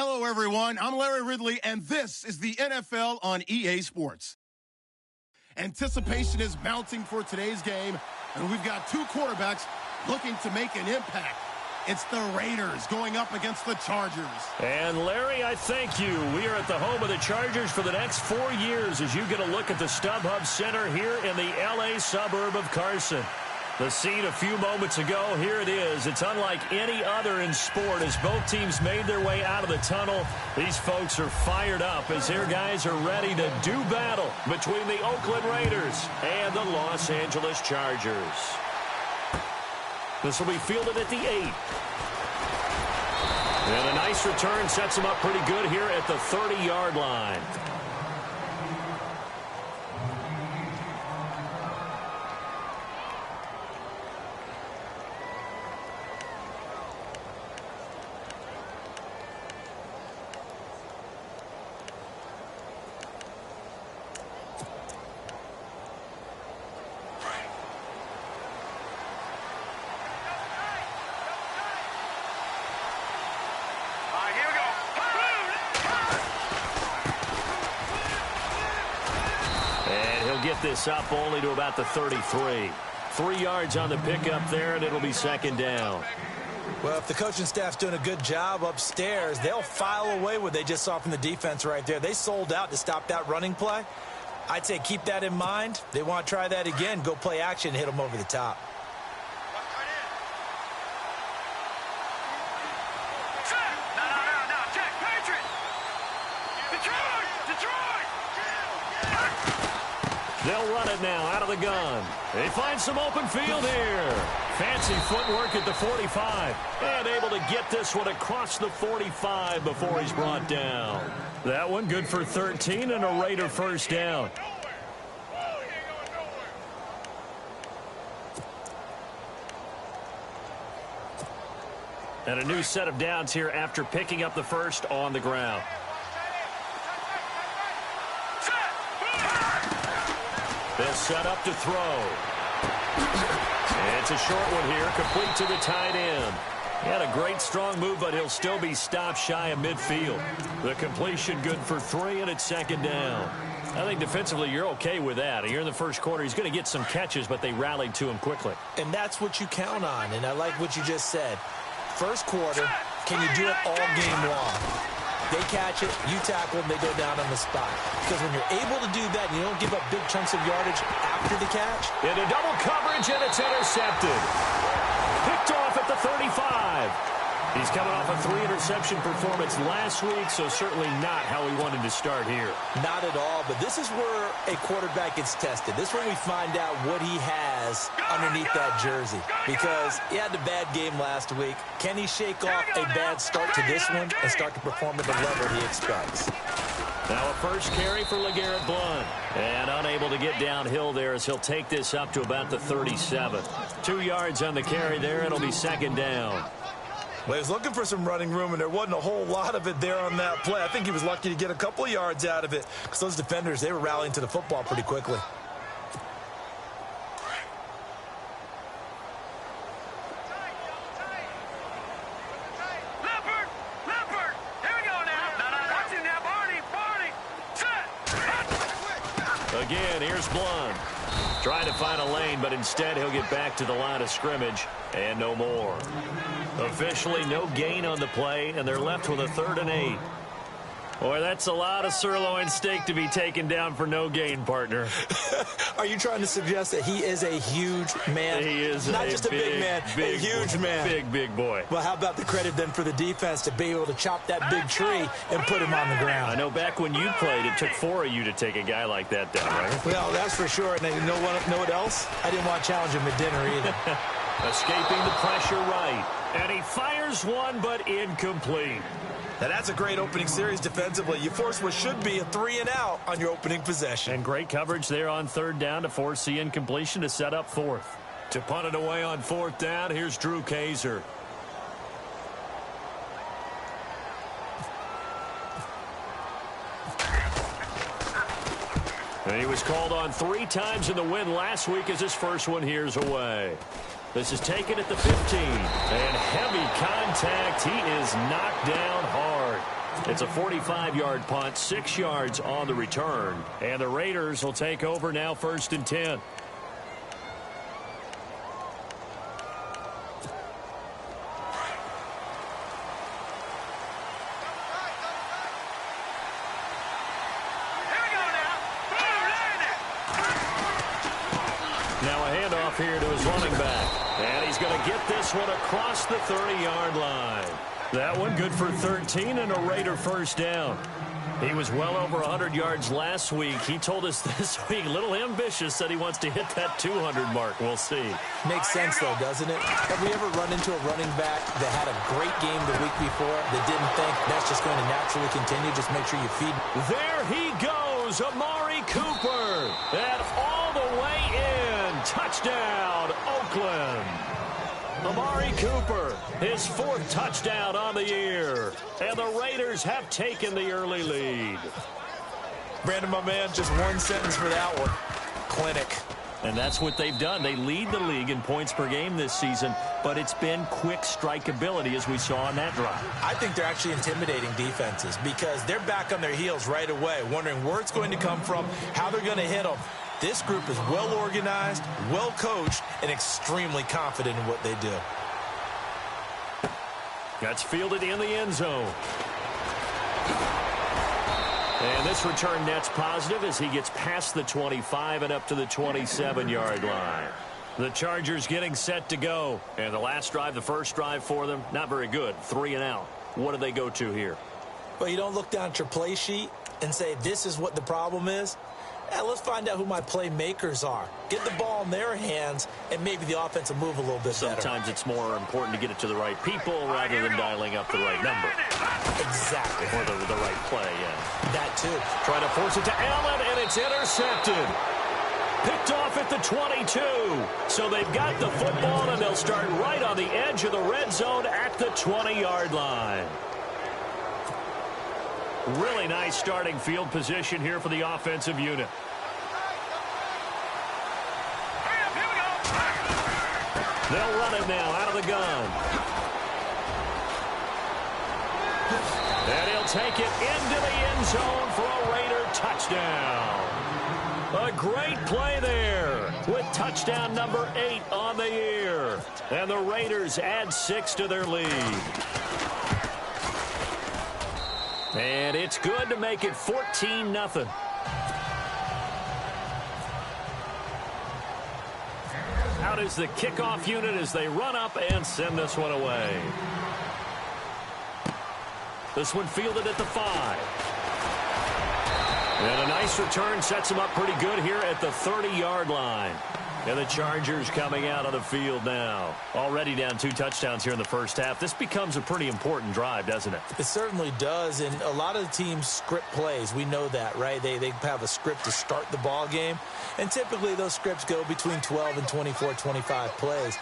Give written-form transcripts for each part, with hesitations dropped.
Hello, everyone. I'm Larry Ridley, and this is the NFL on EA Sports. Anticipation is mounting for today's game, and we've got two quarterbacks looking to make an impact. It's the Raiders going up against the Chargers. And, Larry, I thank you. We are at the home of the Chargers for the next 4 years as you get a look at the StubHub Center here in the L.A. suburb of Carson. The scene a few moments ago, here it is. It's unlike any other in sport as both teams made their way out of the tunnel. These folks are fired up as their guys are ready to do battle between the Oakland Raiders and the Los Angeles Chargers. This will be fielded at the 8. And a nice return sets them up pretty good here at the 30-yard line. Get this up only to about the 33. 3 yards on the pickup there, and it'll be second down. Well, if the coaching staff's doing a good job upstairs, they'll file away what they just saw from the defense right there. They sold out to stop that running play. I'd say keep that in mind. They want to try that again, go play action, hit them over the top. They'll run it now out of the gun. They find some open field here. Fancy footwork at the 45. And able to get this one across the 45 before he's brought down. That one good for 13 and a Raider first down. And a new set of downs here after picking up the first on the ground. They'll set up to throw. It's a short one here, complete to the tight end. He had a great strong move, but he'll still be stopped shy of midfield. The completion good for 3, and it's second down. I think defensively you're okay with that. Here in the first quarter, he's going to get some catches, but they rallied to him quickly. And that's what you count on, and I like what you just said. First quarter, can you do it all game long? They catch it, you tackle them, they go down on the spot. Because when you're able to do that and you don't give up big chunks of yardage after the catch. Into double coverage, and it's intercepted. Picked off at the 35. He's coming off a 3-interception performance last week, so certainly not how he wanted to start here. Not at all, but this is where a quarterback gets tested. This is where we find out what he has underneath that jersey. Because he had a bad game last week. Can he shake off a bad start to this one and start to perform at the level he expects? Now a first carry for LeGarrette Blount. And unable to get downhill there as he'll take this up to about the 37. 2 yards on the carry there. It'll be second down. Well, he was looking for some running room, and there wasn't a whole lot of it there on that play. I think he was lucky to get a couple of yards out of it because those defenders, they were rallying to the football pretty quickly. Again, here's Blount. Trying to find a lane, but instead he'll get back to the line of scrimmage and no more. Officially no gain on the play, and they're left with a 3rd and 8. Boy, that's a lot of sirloin steak to be taken down for no gain, partner. Are you trying to suggest that he is a huge man? He is not just a big man, a huge man. Big boy. Well, how about the credit then for the defense to be able to chop that big tree and put him on the ground? I know back when you played, it took 4 of you to take a guy like that down, right? Well, that's for sure. And you know what else? I didn't want to challenge him at dinner either. Escaping the pressure right. And he fires one, but incomplete. Now, that's a great opening series defensively. You force what should be a 3-and-out on your opening possession. And great coverage there on 3rd down to force the incompletion to set up 4th. To punt it away on 4th down, here's Drew Kaiser. And he was called on 3 times in the win last week as his first one here's away. This is taken at the 15. And heavy contact. He is knocked down hard. It's a 45-yard punt, 6 yards on the return. And the Raiders will take over now, 1st and 10. Now a handoff here to his running back. And he's going to get this one across the 30-yard line. That one good for 13 and a Raider first down. He was well over 100 yards last week. He told us this week, a little ambitious, that he wants to hit that 200 mark. We'll see. Makes sense, though, doesn't it? Have we ever run into a running back that had a great game the week before that didn't think that's just going to naturally continue? Just make sure you feed. There he goes, Amari Cooper. And all the way in. Touchdown, Oakland. Amari Cooper, his 4th touchdown on the year. And the Raiders have taken the early lead. Brandon, my man, just one sentence for that one. Clinic. And that's what they've done. They lead the league in points per game this season, but it's been quick strikeability as we saw on that drive. I think they're actually intimidating defenses because they're back on their heels right away, wondering where it's going to come from, how they're going to hit them. This group is well organized, well coached, and extremely confident in what they do. That's fielded in the end zone. And this return net's positive as he gets past the 25 and up to the 27-yard line. The Chargers getting set to go. And the last drive, the first drive for them, not very good. 3 and out. What do they go to here? Well, you don't look down at your play sheet and say, this is what the problem is. Let's find out who my playmakers are. Get the ball in their hands, and maybe the offense will move a little bit better. Sometimes it's more important to get it to the right people rather than dialing up the right number. Exactly. Or the right play, yeah. That, too. Trying to force it to Allen, and it's intercepted. Picked off at the 22. So they've got the football, and they'll start right on the edge of the red zone at the 20-yard line. Really nice starting field position here for the offensive unit. They'll run it now out of the gun. And he'll take it into the end zone for a Raider touchdown. A great play there with touchdown number 8 on the year. And the Raiders add 6 to their lead. And it's good to make it 14-0. Out is the kickoff unit as they run up and send this one away. This one fielded at the 5. And a nice return sets him up pretty good here at the 30-yard line. And the Chargers coming out on the field now. Already down 2 touchdowns here in the first half. This becomes a pretty important drive, doesn't it? It certainly does, and a lot of the teams script plays. We know that, right? They have a script to start the ball game, and typically those scripts go between 12 and 24, 25 plays.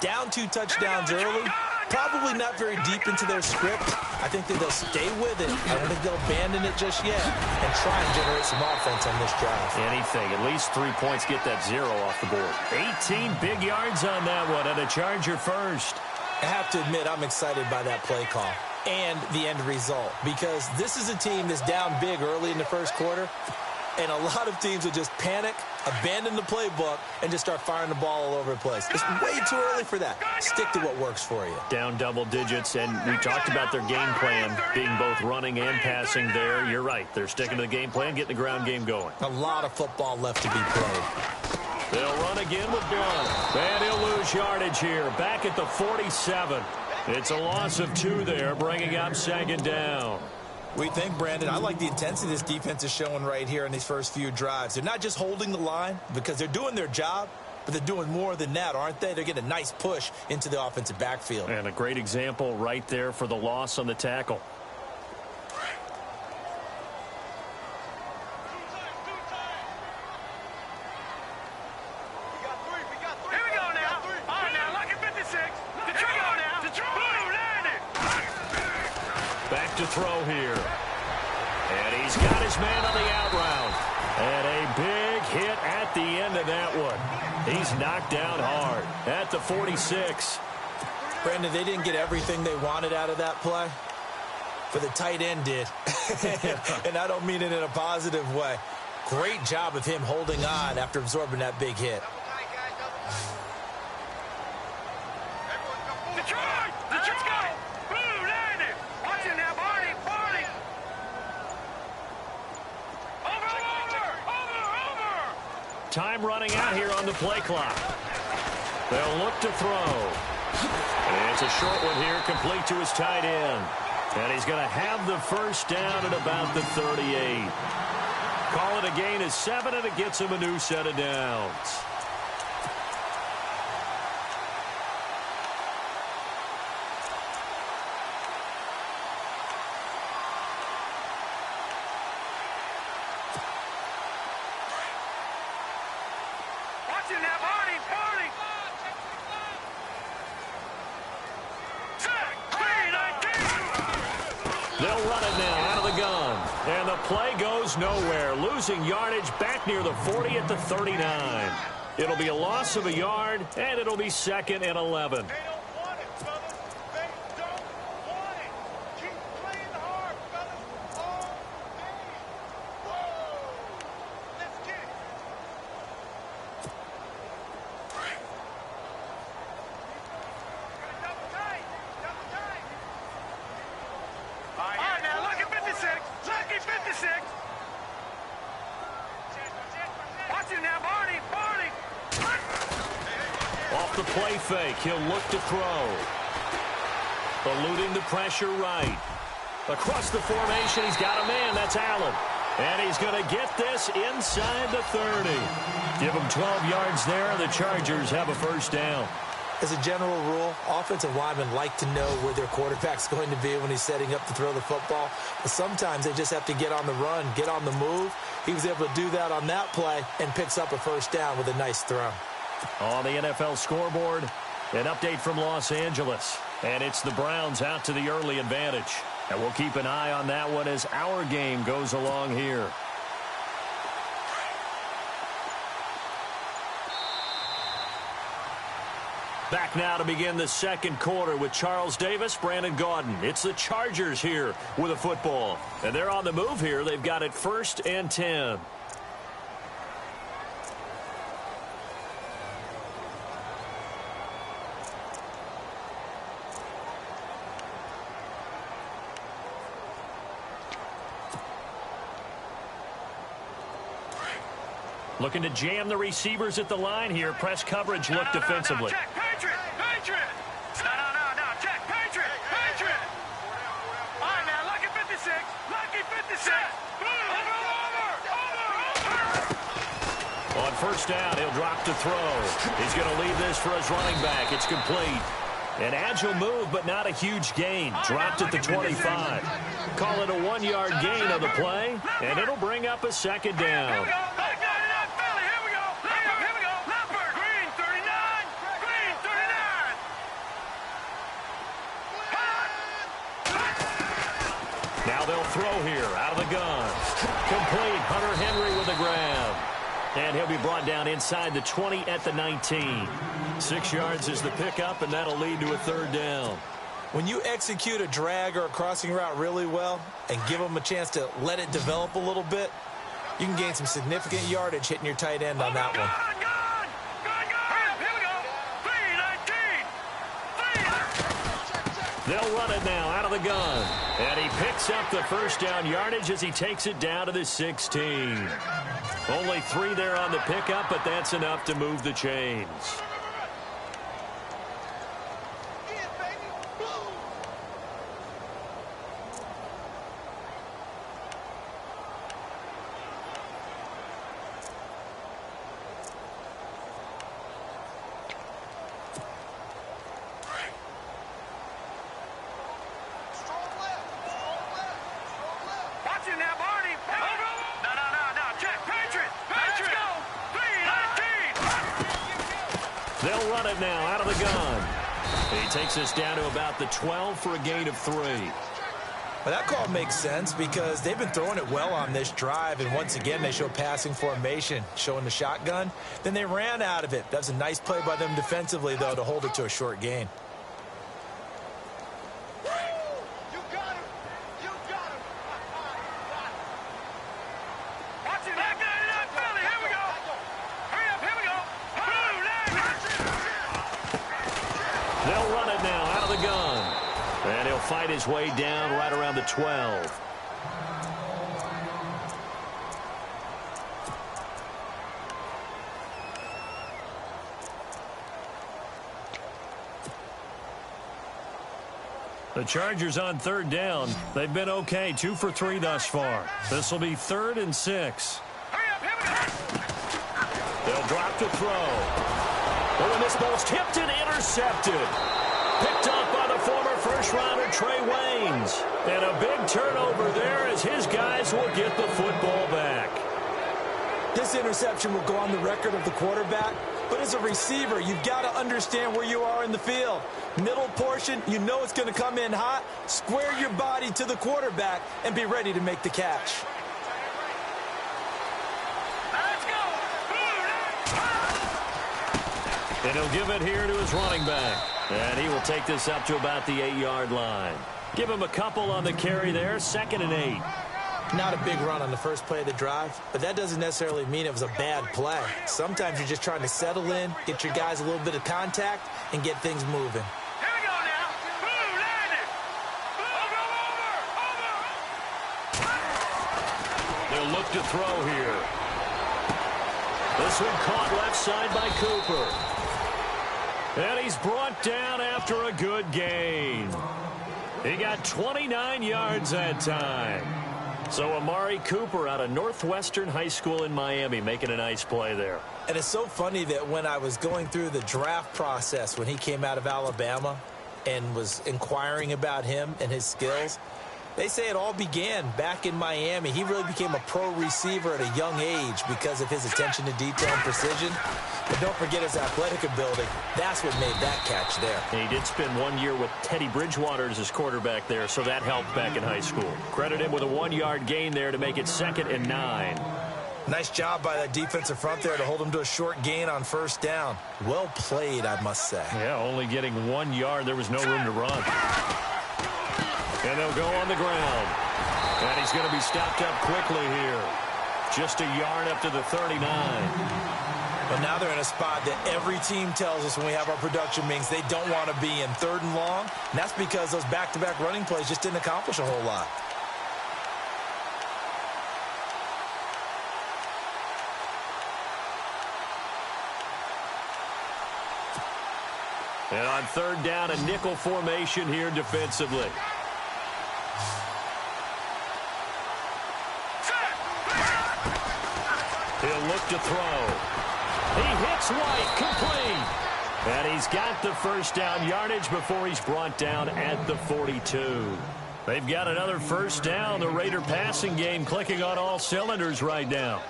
Down 2 touchdowns early, probably not very deep into their script. I think that they'll stay with it. I don't think they'll abandon it just yet and try and generate some offense on this drive. Anything. At least 3 points, get that 0 off the board. 18 big yards on that one, and a Charger first. I have to admit, I'm excited by that play call and the end result because this is a team that's down big early in the first quarter, and a lot of teams will just panic, abandon the playbook, and just start firing the ball all over the place. It's way too early for that. Stick to what works for you. Down double digits, and we talked about their game plan being both running and passing there. You're right. They're sticking to the game plan, getting the ground game going. A lot of football left to be played. They'll run again with Blunt. And he'll lose yardage here. Back at the 47. It's a loss of 2 there, bringing up 2nd down. We think, Brandon, I like the intensity this defense is showing right here in these first few drives. They're not just holding the line because they're doing their job, but they're doing more than that, aren't they? They're getting a nice push into the offensive backfield. And a great example right there for the loss on the tackle. Back to throw here. And he's got his man on the out route. And a big hit at the end of that one. He's knocked down hard at the 46. Brandon, they didn't get everything they wanted out of that play. for the tight end did. And I don't mean it in a positive way. Great job of him holding on after absorbing that big hit. Time running out here on the play clock. They'll look to throw. And it's a short one here, complete to his tight end. And he's going to have the first down at about the 38. Call it a gain of 7, and it gets him a new set of downs. They'll run it now out of the gun. And the play goes nowhere. Losing yardage back near the 40 at the 39. It'll be a loss of a yard, and it'll be 2nd and 11. They don't want it, fellas. They don't want it. Keep playing hard, fellas. All day. Woo! Let's get it. Double tight. Double tight. All right, now look at 56. Look at 56. Watch it now, Barney. Barney. Off the play fake, he'll look to throw. Eluding the pressure right. Across the formation, he's got a man. That's Allen. And he's going to get this inside the 30. Give him 12 yards there. The Chargers have a first down. As a general rule, offensive linemen like to know where their quarterback's going to be when he's setting up to throw the football. But sometimes they just have to get on the run, get on the move. He was able to do that on that play and picks up a first down with a nice throw. On the NFL scoreboard, an update from Los Angeles. And it's the Browns out to the early advantage. And we'll keep an eye on that one as our game goes along here. Back now to begin the second quarter with Charles Davis, Brandon Gaudin. It's the Chargers here with a football. And they're on the move here. They've got it 1st and 10. Looking to jam the receivers at the line here. Press coverage look defensively. Check, Patriot! Patriot! No, check, Patriot! Patriot! All right, now, lucky 56. Lucky 56. Over. On first down, he'll drop to throw. He's going to leave this for his running back. It's complete. An agile move, but not a huge gain. Dropped at the 25. Call it a 1-yard gain of the play, and it'll bring up a 2nd down. Now they'll throw here out of the gun. Complete. Hunter Henry with a grab. And he'll be brought down inside the 20 at the 19. 6 yards is the pickup, and that'll lead to a 3rd down. When you execute a drag or a crossing route really well and give them a chance to let it develop a little bit, you can gain some significant yardage hitting your tight end on that one. They'll run it now out of the gun. And he picks up the first down yardage as he takes it down to the 16. Only 3 there on the pickup, but that's enough to move the chains. They'll run it now out of the gun. He takes us down to about the 12 for a gain of 3. Well, that call makes sense because they've been throwing it well on this drive, and once again they show passing formation, showing the shotgun. Then they ran out of it. That's a nice play by them defensively, though, to hold it to a short gain. You got him. You fight his way down right around the 12. The Chargers on third down. They've been okay, 2 for 3 thus far. This will be 3rd and 6. They'll drop to throw. Oh, and this ball's tipped and intercepted. Picked up by the former first-rounder Trey Waynes. And a big turnover there as his guys will get the football back. This interception will go on the record of the quarterback, but as a receiver, you've got to understand where you are in the field. Middle portion, you know it's going to come in hot. Square your body to the quarterback and be ready to make the catch. And he'll give it here to his running back. And he will take this up to about the 8-yard line. Give him a couple on the carry there, 2nd and 8. Not a big run on the first play of the drive, but that doesn't necessarily mean it was a bad play. Sometimes you're just trying to settle in, get your guys a little bit of contact, and get things moving. Here we go now. Boom, landed. Over. They'll look to throw here. This one caught left side by Cooper. And he's brought down after a good gain. He got 29 yards that time. So Amari Cooper out of Northwestern High School in Miami making a nice play there. And it's so funny that when I was going through the draft process when he came out of Alabama and was inquiring about him and his skills, they say it all began back in Miami. He really became a pro receiver at a young age because of his attention to detail and precision. But don't forget his athletic ability. That's what made that catch there. And he did spend 1 year with Teddy Bridgewater as his quarterback there, so that helped back in high school. Credit him with a 1-yard gain there to make it 2nd and 9. Nice job by that defensive front there to hold him to a short gain on first down. Well played, I must say. Yeah, only getting 1 yard. There was no room to run. And they'll go on the ground. And he's going to be stopped up quickly here. Just a yard up to the 39. But now they're in a spot that every team tells us when we have our production meetings they don't want to be in, 3rd and long. And that's because those back-to-back running plays just didn't accomplish a whole lot. And on 3rd down, a nickel formation here defensively. He'll look to throw. He hits White, complete. And he's got the first down yardage before he's brought down at the 42. They've got another first down. The Raider passing game clicking on all cylinders right now.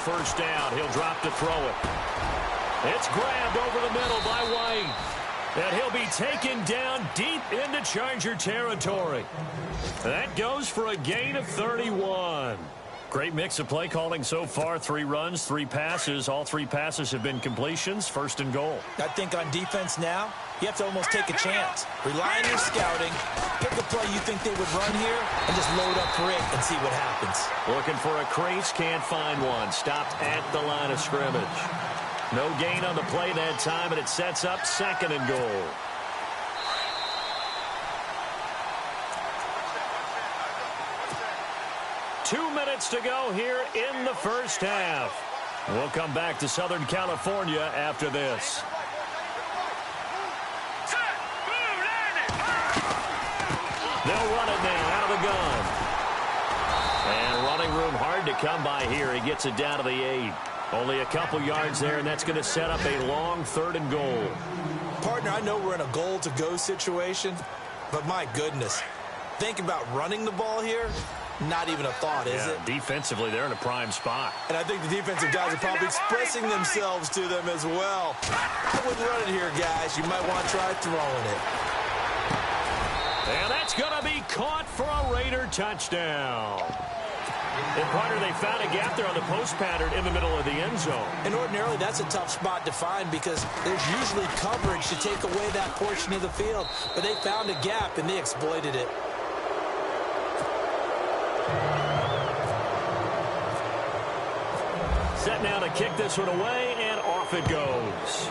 First down, he'll drop to throw it. It's grabbed over the middle by White. And he'll be taken down deep into Charger territory. That goes for a gain of 31. Great mix of play calling so far. 3 runs, 3 passes. All 3 passes have been completions. 1st and goal. I think on defense now, you have to almost take a chance. Rely on your scouting. Pick a play you think they would run here and just load up for it and see what happens. Looking for a crease, can't find one. Stopped at the line of scrimmage. No gain on the play that time, and it sets up 2nd and goal. Two minutes to go here in the first half. We'll come back to Southern California after this. They'll run it now out of the gun. And running room hard to come by here. He gets it down to the 8. Only a couple yards there, and that's going to set up a long 3rd and goal. Partner, I know we're in a goal-to-go situation, but my goodness, think about running the ball here. Not even a thought, is it? Defensively, they're in a prime spot. And I think the defensive guys are probably expressing themselves to them as well. I wouldn't run it here, guys. You might want to try throwing it. And that's going to be caught for a Raider touchdown. And partner, they found a gap there on the post pattern in the middle of the end zone. And ordinarily, that's a tough spot to find because there's usually coverage to take away that portion of the field. But they found a gap, and they exploited it. Set now to kick this one away, and off it goes.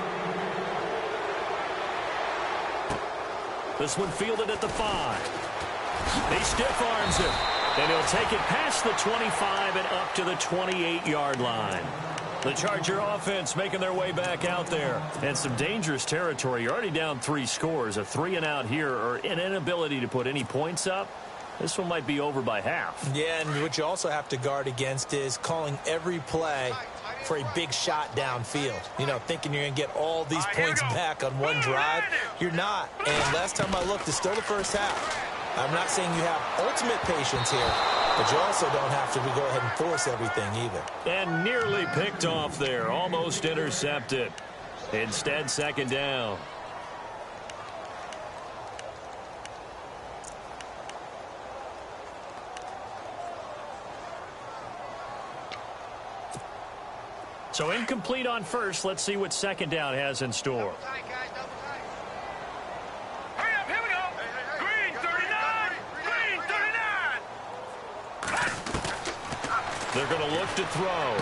This one fielded at the 5. He stiff arms him. And he'll take it past the 25 and up to the 28-yard line. The Charger offense making their way back out there. And some dangerous territory. You're already down 3 scores. A 3-and-out here or an inability to put any points up. This one might be over by half. Yeah, and what you also have to guard against is calling every play for a big shot downfield. You know, thinking you're going to get all these points back on one drive. You're not. And last time I looked, it's still the first half. I'm not saying you have ultimate patience here, but you also don't have to go ahead and force everything either. And nearly picked off there. Almost intercepted. Instead, 2nd down. So incomplete on first. Let's see what 2nd down has in store. Hurry up, here we go. Green 39. Green 39. They're going to look to throw.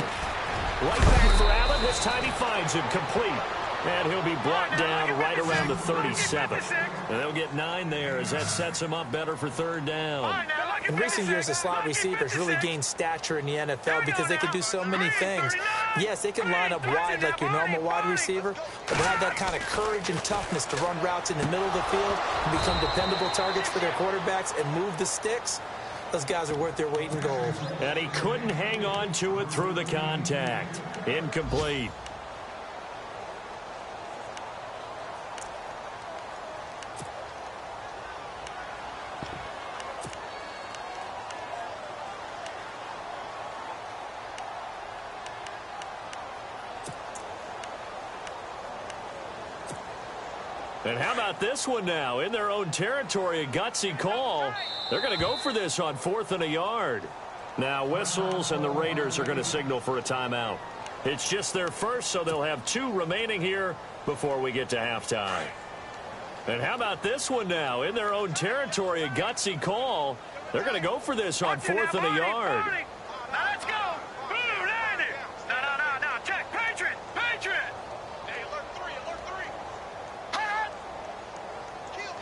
Right back for Allen. This time he finds him complete. And he'll be brought down right around the 37. And they'll get 9 there as that sets him up better for 3rd down. In recent years, the slot receivers really gained stature in the NFL because they can do so many things. Yes, they can line up wide like your normal wide receiver, but they have that kind of courage and toughness to run routes in the middle of the field and become dependable targets for their quarterbacks and move the sticks. Those guys are worth their weight in gold. And he couldn't hang on to it through the contact. Incomplete. And how about this one now? In their own territory, a gutsy call. They're going to go for this on 4th and a yard. Now whistles, and the Raiders are going to signal for a timeout. It's just their first, so they'll have 2 remaining here before we get to halftime. And how about this one now? In their own territory, a gutsy call. They're going to go for this on 4th and a yard. Now let's go. Boom, land it. No. Check. Patriot. Hey, alert 3. Hot. Kill.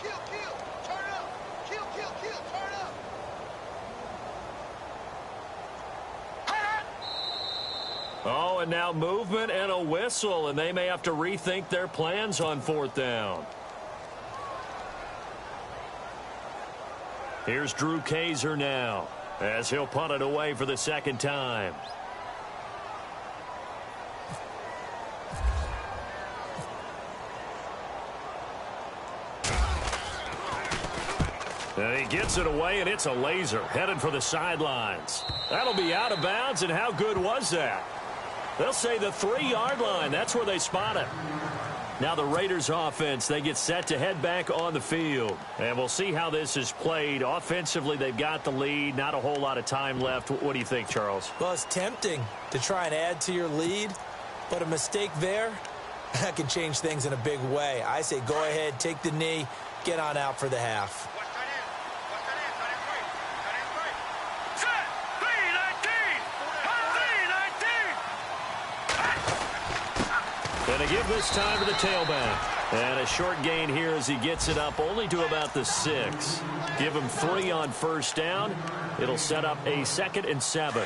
Turn up. Kill. Turn up. Hot. Oh, and now movement and a whistle, and they may have to rethink their plans on 4th down. Here's Drew Kaiser now as he'll punt it away for the 2nd time. And he gets it away, and it's a laser headed for the sidelines. That'll be out of bounds, and how good was that? They'll say the 3-yard line. That's where they spot it. Now the Raiders offense, they get set to head back on the field. And we'll see how this is played. Offensively, they've got the lead. Not a whole lot of time left. What do you think, Charles? Well, it's tempting to try and add to your lead, but a mistake there, that can change things in a big way. I say go ahead, take the knee, get on out for the half. And to give this time to the tailback. And a short gain here as he gets it up only to about the 6. Give him 3 on 1st down. It'll set up a 2nd and 7.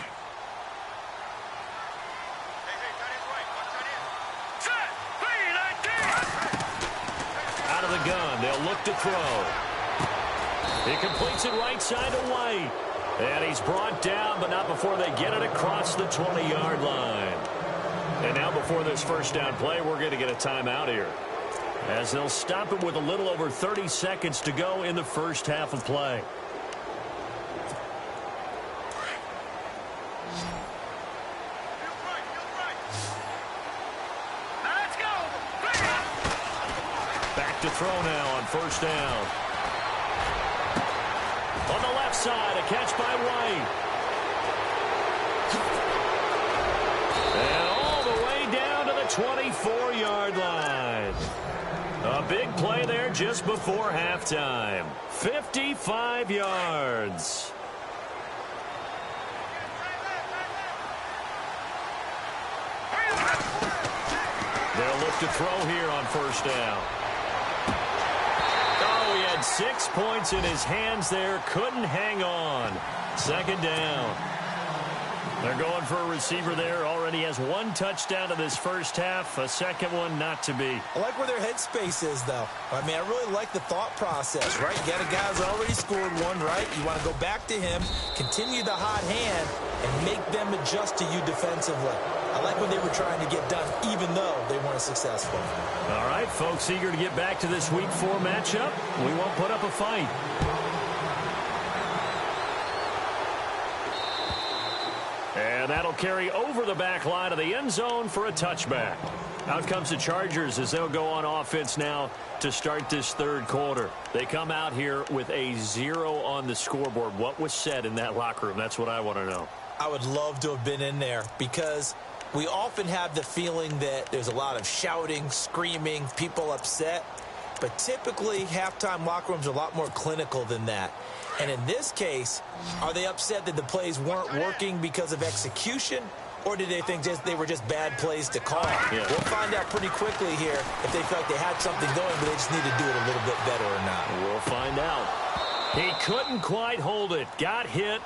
Out of the gun. They'll look to throw. He completes it right side to White. And he's brought down, but not before they get it across the 20-yard line. And now before this 1st down play, we're going to get a timeout here, as they'll stop it with a little over 30 seconds to go in the 1st half of play. Back to throw now on 1st down. On the left side, a catch by White. 24-yard line. A big play there just before halftime. 55 yards. They'll look to throw here on first down. Oh, he had 6 points in his hands there. Couldn't hang on. Second down. They're going for a receiver there. Already has 1 touchdown in this first half. A second one not to be. I like where their headspace is, though. I mean, I really like the thought process, right? You got a guy who's already scored one, right? You want to go back to him, continue the hot hand, and make them adjust to you defensively. I like what they were trying to get done, even though they weren't successful. All right, folks, eager to get back to this Week 4 matchup. We won't put up a fight. And that'll carry over the back line of the end zone for a touchback. Out comes the Chargers as they'll go on offense now to start this third quarter. They come out here with a 0 on the scoreboard. What was said in that locker room? That's what I want to know. I would love to have been in there because we often have the feeling that there's a lot of shouting, screaming, people upset. But typically, halftime locker rooms are a lot more clinical than that. And in this case, are they upset that the plays weren't working because of execution? Or did they think they were just bad plays to call? Yeah. We'll find out pretty quickly here if they felt they had something going, but they just need to do it a little bit better or not. We'll find out. He couldn't quite hold it. Got hit.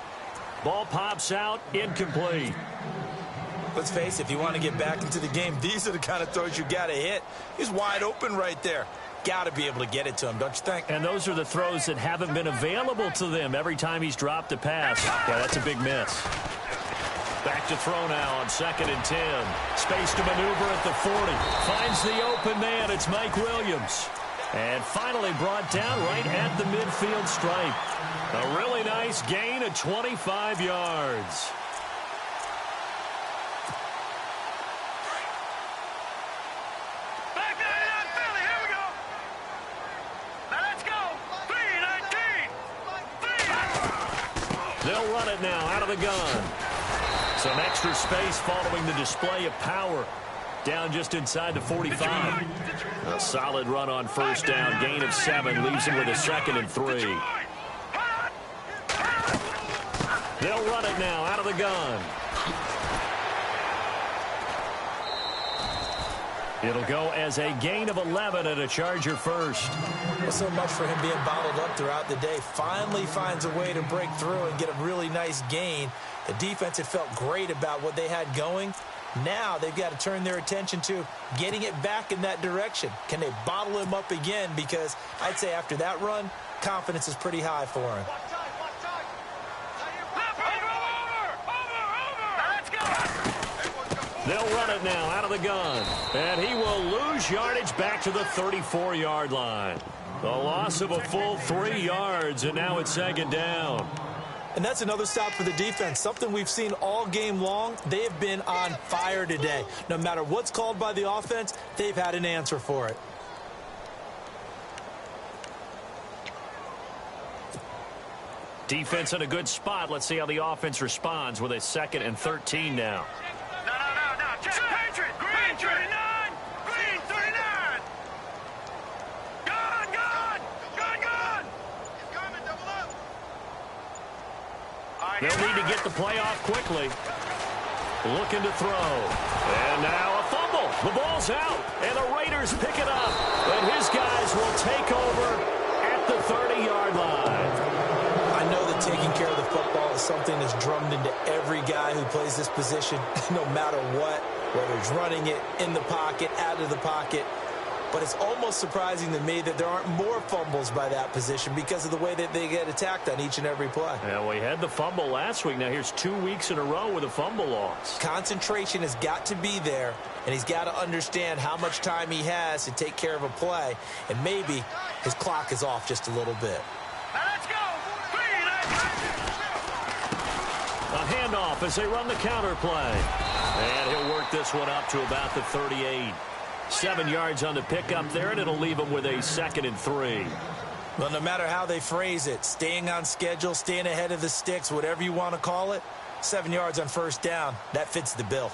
Ball pops out. Incomplete. Let's face it, if you want to get back into the game, these are the kind of throws you got to hit. He's wide open right there. Got to be able to get it to him, don't you think? And those are the throws that haven't been available to them every time he's dropped a pass. Yeah, that's a big miss. Back to throw now on 2nd and 10. Space to maneuver at the 40. Finds the open man. It's Mike Williams. And finally brought down right at the midfield stripe. A really nice gain of 25 yards. They'll run it now out of the gun. Some extra space following the display of power. Down just inside the 45. A solid run on first down. Gain of 7 leaves him with a 2nd and 3. They'll run it now out of the gun. It'll go as a gain of 11 and a Charger first. Well, so much for him being bottled up throughout the day. Finally finds a way to break through and get a really nice gain. The defense had felt great about what they had going. Now they've got to turn their attention to getting it back in that direction. Can they bottle him up again? Because I'd say after that run, confidence is pretty high for him. They'll run it now out of the gun. And he will lose yardage back to the 34-yard line. A loss of a full 3 yards, and now it's 2nd down. And that's another stop for the defense. Something we've seen all game long. They have been on fire today. No matter what's called by the offense, they've had an answer for it. Defense in a good spot. Let's see how the offense responds with a 2nd and 13 now. Check. Patriot. Green 39. Green 39. Gun. He's coming. Double up. They'll need to get the play off quickly. Looking to throw. And now a fumble. The ball's out. And the Raiders pick it up. And his guys will take over at the 30-yard line. I know that taking care of the football is something that's drummed into every guy who plays this position, no matter what, whether it's running it, in the pocket, out of the pocket. But it's almost surprising to me that there aren't more fumbles by that position because of the way that they get attacked on each and every play. Yeah, we had the fumble last week. Now here's 2 weeks in a row with a fumble loss. Concentration has got to be there, and he's got to understand how much time he has to take care of a play, and maybe his clock is off just a little bit. Now let's go. A handoff as they run the counter play. And he'll work this one up to about the 38. 7 yards on the pickup there, and it'll leave him with a 2nd and 3. Well, no matter how they phrase it, staying on schedule, staying ahead of the sticks, whatever you want to call it, 7 yards on first down, that fits the bill.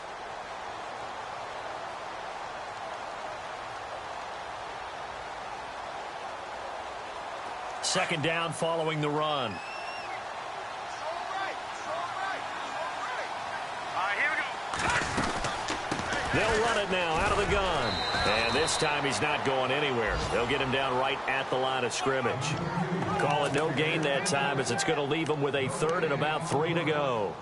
Second down following the run. They'll run it now out of the gun. And this time he's not going anywhere. They'll get him down right at the line of scrimmage. Call it no gain that time as it's going to leave him with a third and about 3 to go.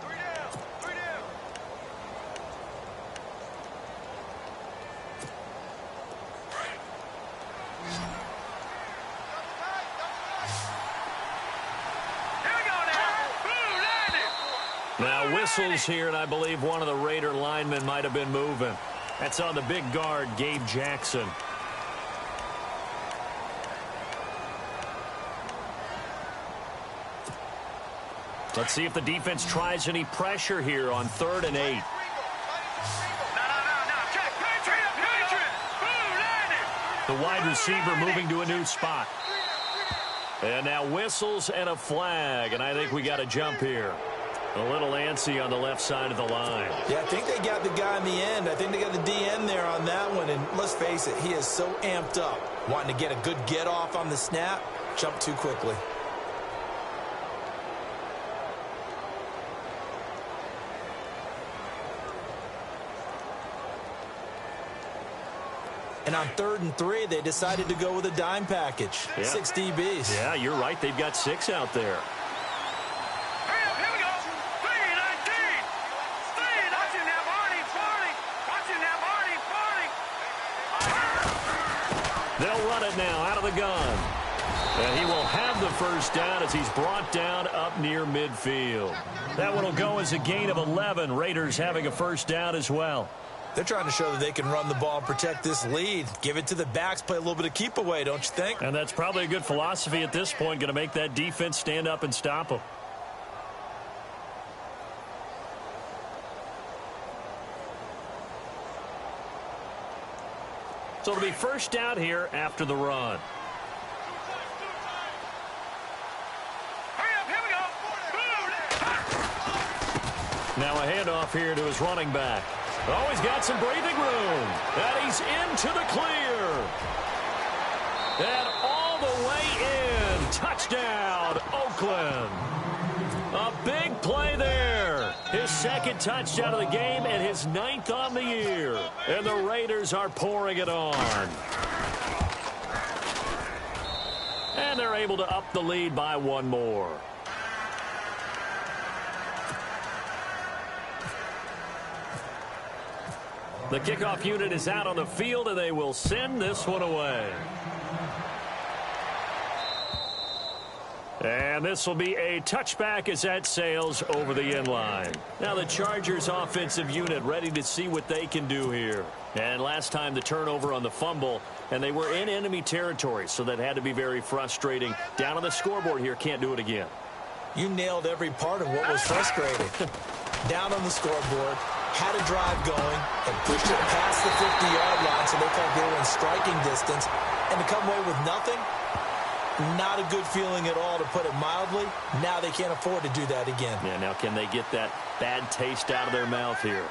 Now whistles here, and I believe one of the Raider linemen might have been moving. That's on the big guard, Gabe Jackson. Let's see if the defense tries any pressure here on 3rd and 8. The wide receiver moving to a new spot. And now whistles and a flag, and I think we got a jump here. A little antsy on the left side of the line. Yeah, I think they got the guy in the end. I think they got the DN there on that one. And let's face it, he is so amped up, wanting to get a good get off on the snap, jump too quickly. And on 3rd and 3, they decided to go with a dime package. Yeah. 6 DBs. Yeah, you're right. They've got 6 out there. They'll run it now out of the gun. And he will have the first down as he's brought down up near midfield. That one will go as a gain of 11. Raiders having a first down as well. They're trying to show that they can run the ball and protect this lead. Give it to the backs, play a little bit of keep away, don't you think? And that's probably a good philosophy at this point, going to make that defense stand up and stop them. So it'll be first down here after the run. Now a handoff here to his running back. Oh, he's got some breathing room. And he's into the clear. And all the way in. Touchdown, Oakland. A big play there. His second touchdown of the game and his 9th on the year. And the Raiders are pouring it on. And they're able to up the lead by 1 more. The kickoff unit is out on the field, and they will send this one away. And this will be a touchback as that sails over the end line. Now the Chargers offensive unit ready to see what they can do here. And last time the turnover on the fumble, and they were in enemy territory, so that had to be very frustrating. Down on the scoreboard here, can't do it again. You nailed every part of what was frustrating. Down on the scoreboard, had a drive going, and pushed it past the 50-yard line so they felt they were in striking distance, and to come away with nothing, not a good feeling at all, to put it mildly. Now they can't afford to do that again. Yeah, now can they get that bad taste out of their mouth here?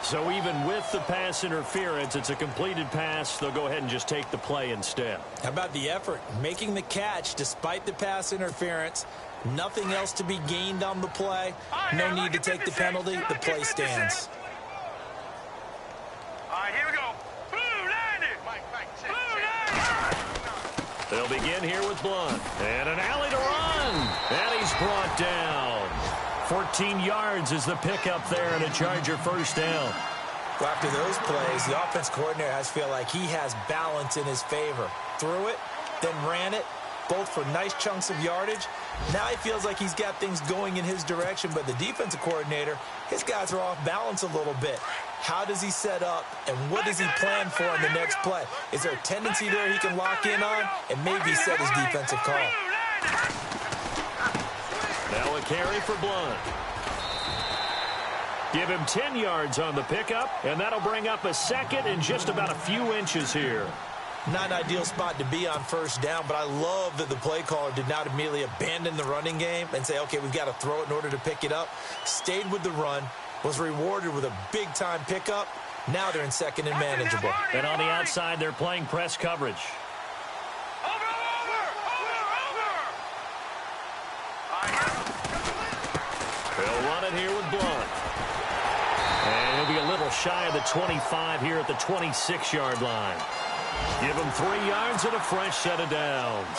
So even with the pass interference, it's a completed pass. They'll go ahead and just take the play instead. How about the effort? Making the catch despite the pass interference. Nothing else to be gained on the play. No need to take the penalty. The play stands. All right, here we go. They'll begin here with Blunt. And an alley to run. And he's brought down. 14 yards is the pickup there, and a Charger first down. Well, after those plays, the offense coordinator has to feel like he has balance in his favor. Threw it, then ran it, both for nice chunks of yardage. Now he feels like he's got things going in his direction, but the defensive coordinator, his guys are off balance a little bit. How does he set up, and what does he plan for on the next play? Is there a tendency there he can lock in on and maybe set his defensive call? Now a carry for Blunt. Give him 10 yards on the pickup, and that'll bring up a second in just about a few inches here. Not an ideal spot to be on first down, but I love that the play caller did not immediately abandon the running game and say, okay, we've got to throw it in order to pick it up. Stayed with the run, was rewarded with a big-time pickup. Now they're in second and manageable. And on the outside, they're playing press coverage. got it here with Blunt. And he'll be a little shy of the 25 here at the 26-yard line. Give him 3 yards and a fresh set of downs.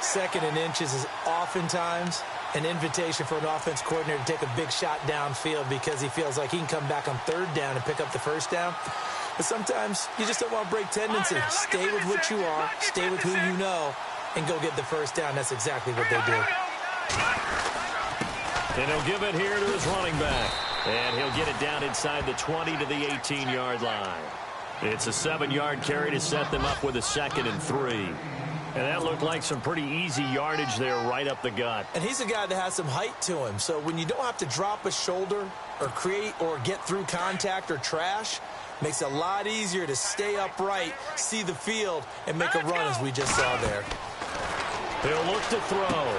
2nd and inches is oftentimes an invitation for an offense coordinator to take a big shot downfield because he feels like he can come back on 3rd down and pick up the 1st down. But sometimes you just don't want to break tendency. Stay with what you are, stay with who you know, and go get the 1st down. That's exactly what they do. And he'll give it here to his running back. And he'll get it down inside the 20 to the 18-yard line. It's a 7-yard carry to set them up with a 2nd and 3. And that looked like some pretty easy yardage there right up the gut. And he's a guy that has some height to him. So when you don't have to drop a shoulder or create or get through contact or trash, makes it a lot easier to stay upright, see the field, and make a run as we just saw there. He'll look to throw.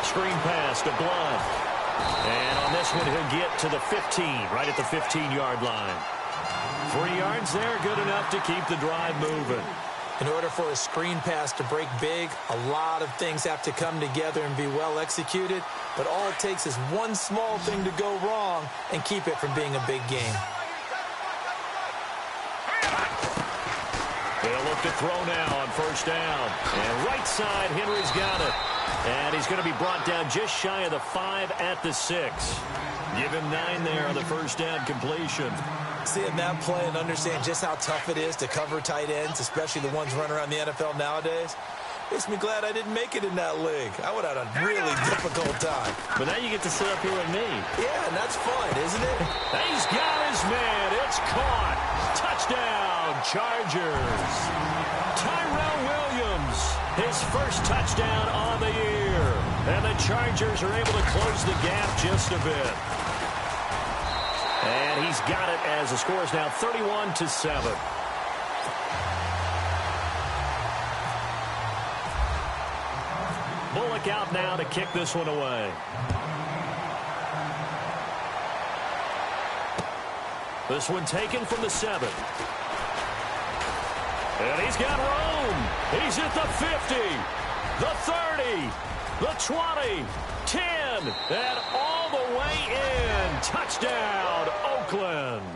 Screen pass to Blunt. And on this one, he'll get to the 15, right at the 15-yard line. 3 yards there, good enough to keep the drive moving. In order for a screen pass to break big, a lot of things have to come together and be well executed. But all it takes is one small thing to go wrong and keep it from being a big game. They'll look to throw now on 1st down. And right side, Henry's got it. And he's going to be brought down just shy of the 5 at the 6. Give him 9 there on the 1st down completion. Seeing that play and understand just how tough it is to cover tight ends, especially the ones running around the NFL nowadays, makes me glad I didn't make it in that league. I would have had a really difficult time. But now you get to sit up here with me. Yeah, and that's fun, isn't it? He's got his man. It's caught. Touchdown, Chargers. Tyrell Williams, his first touchdown on the year. And the Chargers are able to close the gap just a bit. And he's got it as the score is now 31-7. Bullock out now to kick this one away. This one taken from the 7. And he's got room. He's at the 50, the 30, the 20, 10, and all the way in. Touchdown, Oakland.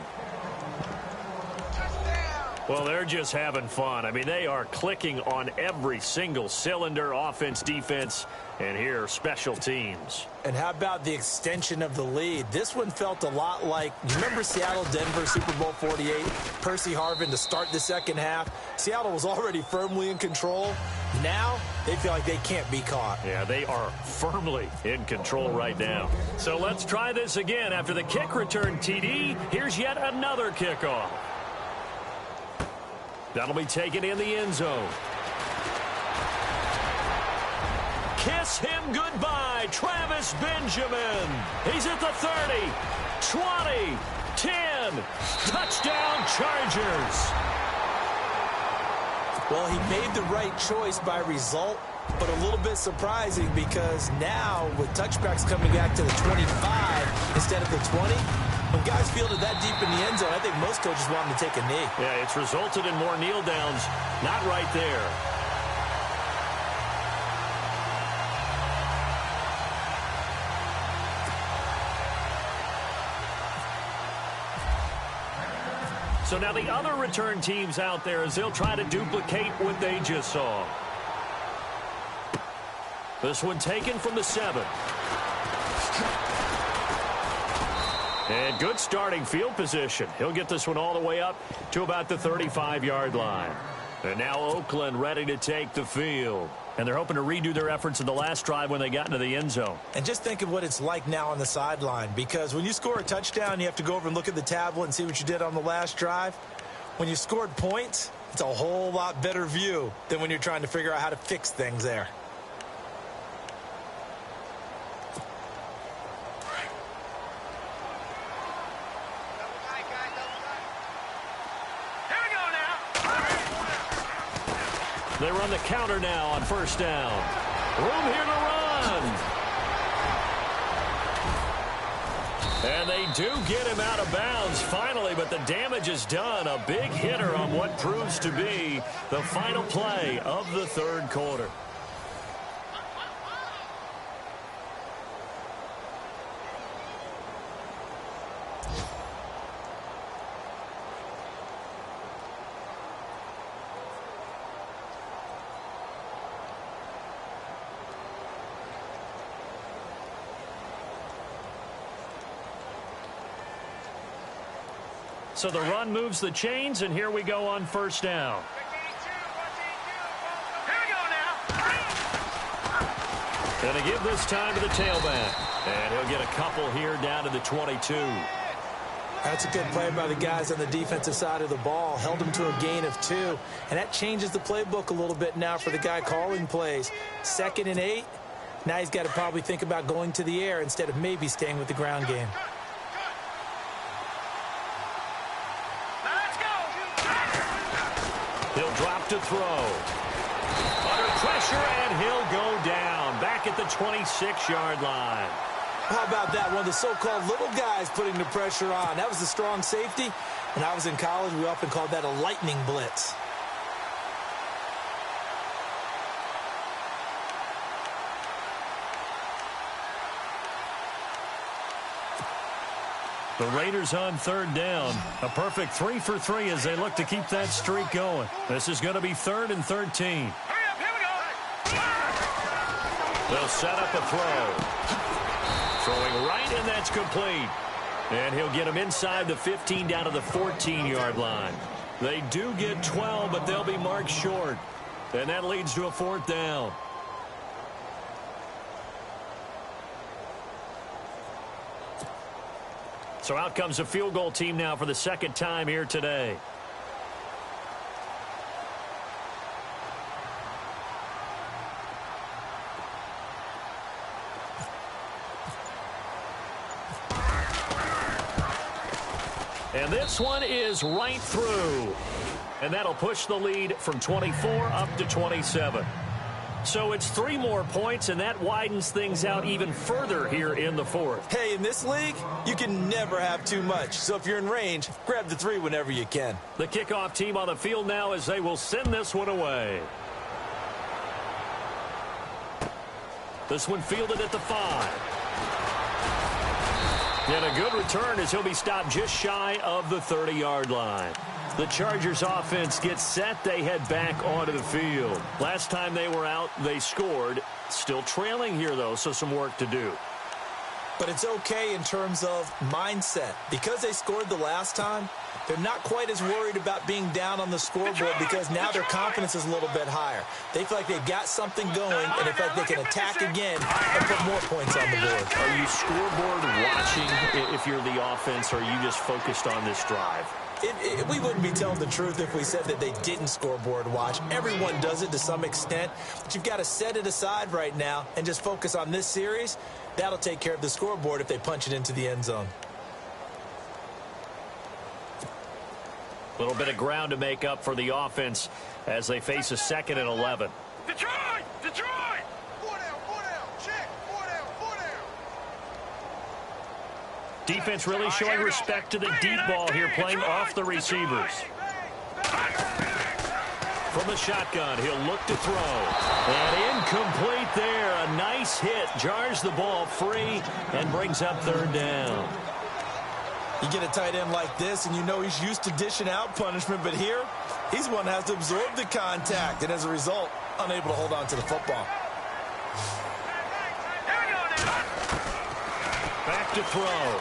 Well, they're just having fun. I mean, they are clicking on every single cylinder, offense, defense, and here, special teams. And how about the extension of the lead? This one felt a lot like, you remember Seattle-Denver Super Bowl 48? Percy Harvin to start the second half. Seattle was already firmly in control. Now, they feel like they can't be caught. Yeah, they are firmly in control right now. So let's try this again. After the kick return TD, here's yet another kickoff. That'll be taken in the end zone. Kiss him goodbye, Travis Benjamin. He's at the 30, 20, 10. Touchdown, Chargers. Well, he made the right choice by result, but a little bit surprising because now with touchbacks coming back to the 25 instead of the 20, when guys fielded that deep in the end zone, I think most coaches want them to take a knee. Yeah, it's resulted in more kneel downs. Not right there. So now the other return teams out there as they'll try to duplicate what they just saw. This one taken from the 7. And good starting field position. He'll get this one all the way up to about the 35-yard line. And now Oakland ready to take the field. And they're hoping to redo their efforts in the last drive when they got into the end zone. And just think of what it's like now on the sideline. Because when you score a touchdown, you have to go over and look at the tablet and see what you did on the last drive. When you scored points, it's a whole lot better view than when you're trying to figure out how to fix things there. They run the counter now on 1st down. Room here to run. And they do get him out of bounds finally, but the damage is done. A big hitter on what proves to be the final play of the 3rd quarter. So the run moves the chains, and here we go on first down. Going to give this time to the tailback. And he'll get a couple here down to the 22. That's a good play by the guys on the defensive side of the ball. Held him to a gain of 2. And that changes the playbook a little bit now for the guy calling plays. 2nd and 8. Now he's got to probably think about going to the air instead of maybe staying with the ground game. He'll drop to throw. Under pressure, and he'll go down. Back at the 26-yard line. How about that? One of the so-called little guys putting the pressure on. That was the strong safety. When I was in college, we often called that a lightning blitz. The Raiders on 3rd down. A perfect 3 for 3 as they look to keep that streak going. This is going to be 3rd and 13. Hurry up, here we go. They'll set up a throw. Throwing right, and that's complete. And he'll get him inside the 15 down to the 14-yard line. They do get 12, but they'll be marked short. And that leads to a 4th down. So out comes a field goal team now for the 2nd time here today. And this one is right through. And that'll push the lead from 24 up to 27. So it's 3 more points, and that widens things out even further here in the 4th. Hey, in this league, you can never have too much. So if you're in range, grab the 3 whenever you can. The kickoff team on the field now as they will send this one away. This one fielded at the 5. And a good return as he'll be stopped just shy of the 30-yard line. The Chargers offense gets set. They head back onto the field. Last time they were out, they scored. Still trailing here, though, so some work to do. But it's okay in terms of mindset. Because they scored the last time, they're not quite as worried about being down on the scoreboard because now their confidence is a little bit higher. They feel like they've got something going, and they feel like they can attack again and put more points on the board. Are you scoreboard watching if you're the offense, or are you just focused on this drive? We wouldn't be telling the truth if we said that they didn't scoreboard watch. Everyone does it to some extent, but you've got to set it aside right now and just focus on this series. That'll take care of the scoreboard if they punch it into the end zone. A little bit of ground to make up for the offense as they face a 2nd and 11. Detroit! Detroit! 4 down, 4 down. Check. 4 down, 4 down. Defense really showing respect to the deep ball here, playing off the receivers. From the shotgun, he'll look to throw. And incomplete there. A nice hit. Jars the ball free and brings up 3rd down. You get a tight end like this, and you know he's used to dishing out punishment, but here, he's one that has to absorb the contact, and as a result, unable to hold on to the football. Back to throw.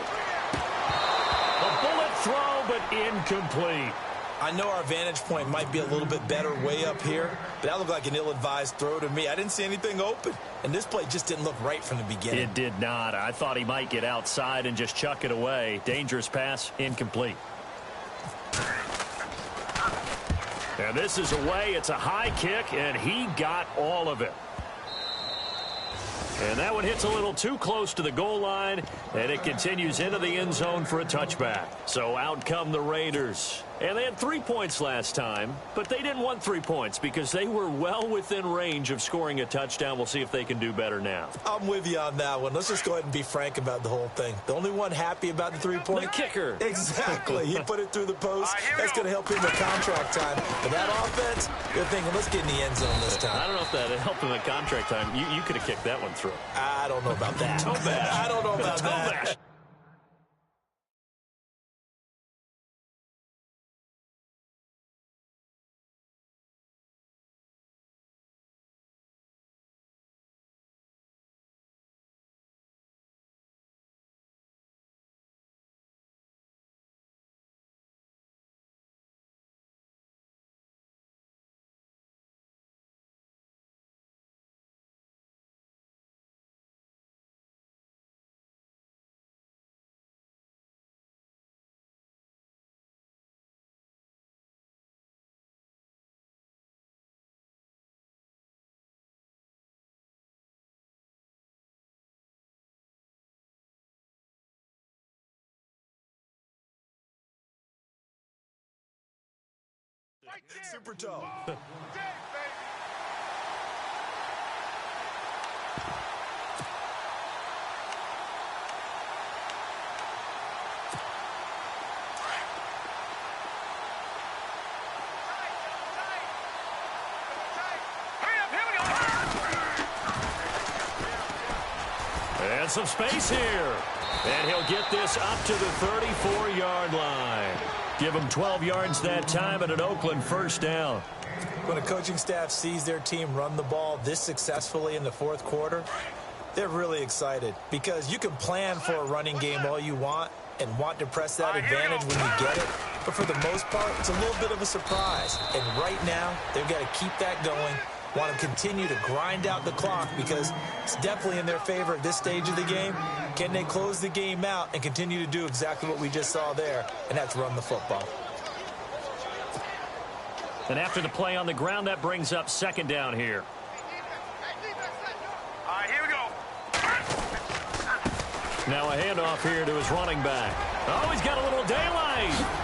A bullet throw, but incomplete. I know our vantage point might be a little bit better way up here, but that looked like an ill-advised throw to me. I didn't see anything open, and this play just didn't look right from the beginning. It did not. I thought he might get outside and just chuck it away. Dangerous pass, incomplete. And this is away. It's a high kick, and he got all of it. And that one hits a little too close to the goal line, and it continues into the end zone for a touchback. So out come the Raiders. And they had 3 points last time, but they didn't want 3 points because they were well within range of scoring a touchdown. We'll see if they can do better now. I'm with you on that one. Let's just go ahead and be frank about the whole thing. The only one happy about the 3-point? The kicker. Exactly. He put it through the post. That's going to help him with contract time. But that offense, you're thinking, let's get in the end zone this time. I don't know if that helped him at contract time. You could have kicked that one through. I don't know about that. Tobash. I don't know about that. Tobash. Super tough. And some space here. And he'll get this up to the 34-yard line. Give him 12 yards that time and an Oakland first down. When a coaching staff sees their team run the ball this successfully in the fourth quarter, they're really excited because you can plan for a running game all you want and want to press that advantage when you get it. But for the most part, it's a little bit of a surprise. And right now, they've got to keep that going. Want to continue to grind out the clock because it's definitely in their favor at this stage of the game. Can they close the game out and continue to do exactly what we just saw there, and that's run the football. And after the play on the ground, that brings up second down here. All right, here we go. Now a handoff here to his running back. Oh, he's got a little daylight.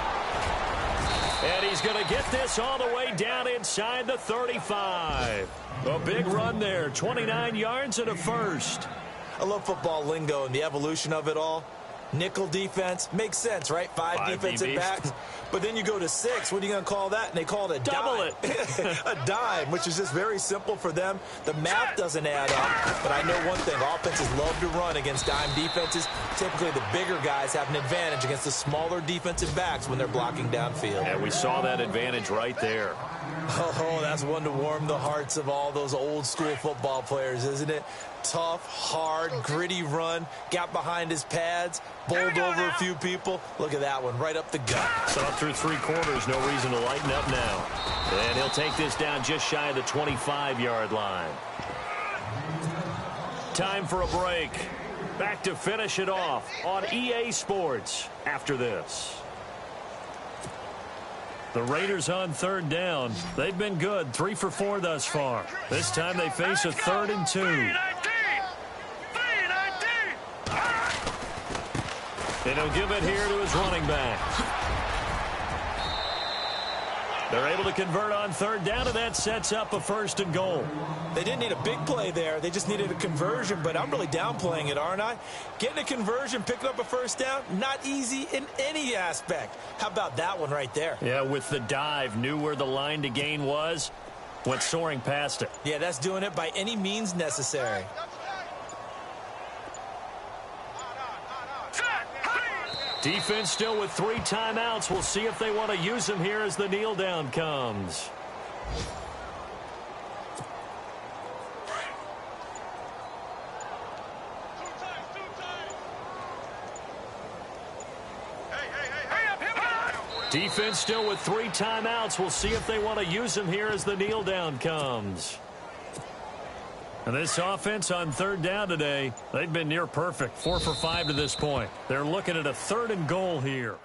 And he's going to get this all the way down inside the 35. A big run there, 29 yards and a first. I love football lingo and the evolution of it all. Nickel defense makes sense, right? Five defensive DBs. backs. But then you go to 6. What are you going to call that? And they call it a Double dime. A dime, which is just very simple for them. The math doesn't add up. But I know one thing. Offenses love to run against dime defenses. Typically, the bigger guys have an advantage against the smaller defensive backs when they're blocking downfield. And we saw that advantage right there. Oh, that's one to warm the hearts of all those old school football players, isn't it? Tough, hard, gritty run. Got behind his pads. Bowled over a few people. Look at that one, right up the gut. So up through three quarters, no reason to lighten up now. And he'll take this down just shy of the 25-yard line. Time for a break. Back to finish it off on EA Sports after this. The Raiders on third down. They've been good, 3 for 4 thus far. This time they face a 3rd and 2. And he'll give it here to his running back. They're able to convert on third down, and that sets up a 1st and goal. They didn't need a big play there. They just needed a conversion, but I'm really downplaying it, aren't I? Getting a conversion, picking up a 1st down, not easy in any aspect. How about that one right there? Yeah, with the dive, knew where the line to gain was, went soaring past it. Yeah, that's doing it by any means necessary. Defense still with 3 timeouts. We'll see if they want to use them here as the kneel down comes. Defense still with 3 timeouts. We'll see if they want to use them here as the kneel down comes. And this offense on third down today, they've been near perfect. 4 for 5 to this point. They're looking at a 3rd and goal here.